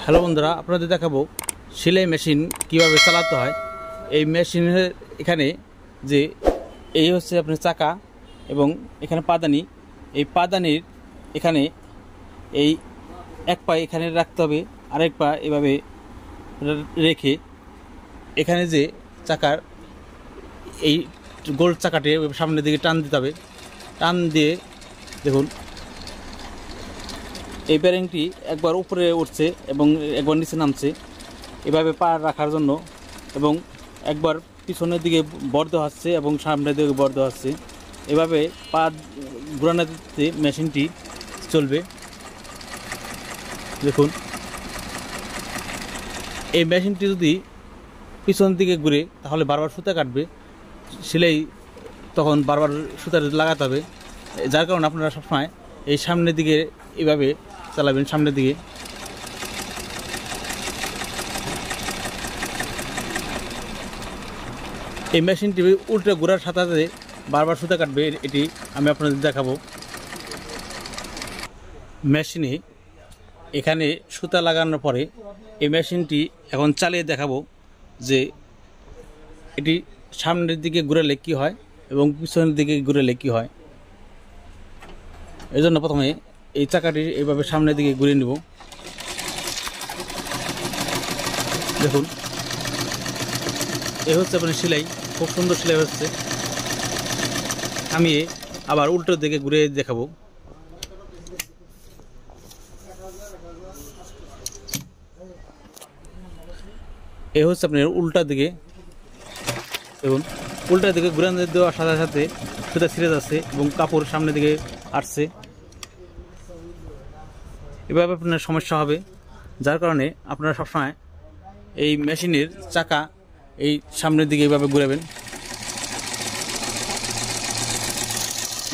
Hello বন্ধুরা, আপনাদের দেখাবো সেলাই মেশিন কিভাবে চালাতে হয়। এই মেশিনের এখানে যে এই হচ্ছে আপনার চাকা এবং এখানে পাদানি। এই পাদানির এখানে এই এক পা এখানে রাখতে হবে, আরেক পা এভাবে রেখে এখানে যে চাকার এই গোল চাকাটি সামনের দিকে টান দিতে হবে। টান দিয়ে দেখুন এই ব্যারিংটি একবার উপরে উঠছে এবং একবার নিচে নামছে, এভাবে পা রাখার জন্য। এবং একবার পিছনের দিকে বর দেওয়া হচ্ছে এবং সামনের দিকে বর দেওয়া হচ্ছে। এভাবে পা ঘোরানোতে মেশিনটি চলবে। দেখুন এই মেশিনটি যদি পিছন দিকে ঘুরে তাহলে বারবার সুতা কাটবে, সেলাই তখন বারবার সুতা লাগাতে হবে। যার কারণে আপনারা সবসময় এই সামনের দিকে এভাবে চালাবেন। সামনের দিকে এই মেশিনটি উল্টে ঘোরার সাথে সাথে বারবার সুতা কাটবে, এটি আমি আপনাদের দেখাবো। মেশিনে এখানে সুতা লাগানোর পরে এই মেশিনটি এখন চালিয়ে দেখাবো যে এটি সামনের দিকে ঘুরালে কী হয় এবং পিছনের দিকে ঘুরালে কী হয়। এই জন্য প্রথমে এই চাকাটি এইভাবে সামনের দিকে ঘুরিয়ে নেব। দেখুন এই হচ্ছে আপনার সেলাই, খুব সুন্দর সেলাই হচ্ছে। আমি আবার উল্টোর দিকে ঘুরে দেখাবো। এই হচ্ছে আপনার উল্টার দিকে। দেখুন উল্টার দিকে ঘুরানো দেওয়ার সাথে সাথে সুতা ছিঁড়ে যাচ্ছে এবং কাপড় সামনের দিকে আসছে। এভাবে আপনার সমস্যা হবে, যার কারণে আপনারা সবসময় এই মেশিনের চাকা এই সামনের দিকে এইভাবে ঘুরাবেন।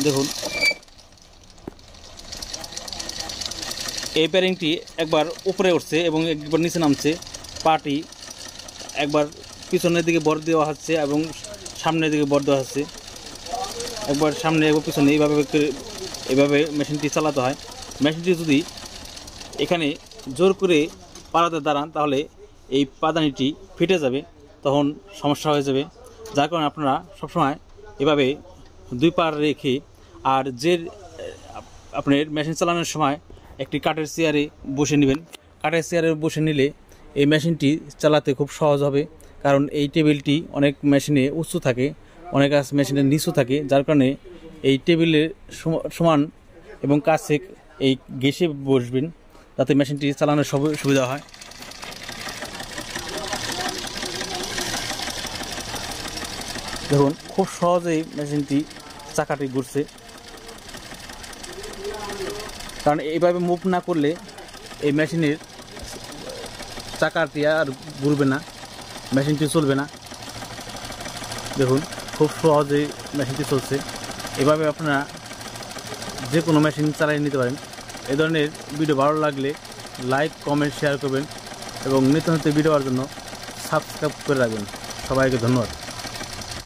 দেখুন এই ব্যারিংটি একবার উপরে উঠছে এবং একবার নিচে নামছে। পাটি একবার পিছনের দিকে বর দেওয়া হচ্ছে এবং সামনের দিকে বর দেওয়া হচ্ছে। একবার সামনে একবার পিছনে এইভাবে মেশিনটি চালাতে হয়। মেশিনটি যদি এখানে জোর করে পাড়াতে দাঁড়ান তাহলে এই পাদানিটি ফেটে যাবে, তখন সমস্যা হয়ে যাবে। যার কারণে আপনারা সবসময় এভাবে দুই পা রেখে, আর যে আপনার মেশিন চালানোর সময় একটি কাঠের চেয়ারে বসে নেবেন। কাঠের চেয়ারে বসে নিলে এই মেশিনটি চালাতে খুব সহজ হবে, কারণ এই টেবিলটি অনেক মেশিনে উঁচু থাকে, অনেক মেশিনের নিচু থাকে। যার কারণে এই টেবিলের সমান এবং কাছে এই ঘেঁষে বসবেন, যাতে মেশিনটি চালানোর সুবিধা হয়। দেখুন খুব সহজেই মেশিনটি চাকাটি ঘুরছে, কারণ এইভাবে মুভ না করলে এই মেশিনের চাকাটি আর ঘুরবে না, মেশিনটি চলবে না। দেখুন খুব সহজেই মেশিনটি চলছে। এভাবে আপনারা যে কোনো মেশিন চালিয়ে নিতে পারেন। এই ধরনের ভিডিও ভালো লাগলে লাইক, কমেন্ট, শেয়ার করবেন এবং নিত্য নতুন ভিডিও পাওয়ার জন্য সাবস্ক্রাইব করে রাখবেন। সবাইকে ধন্যবাদ।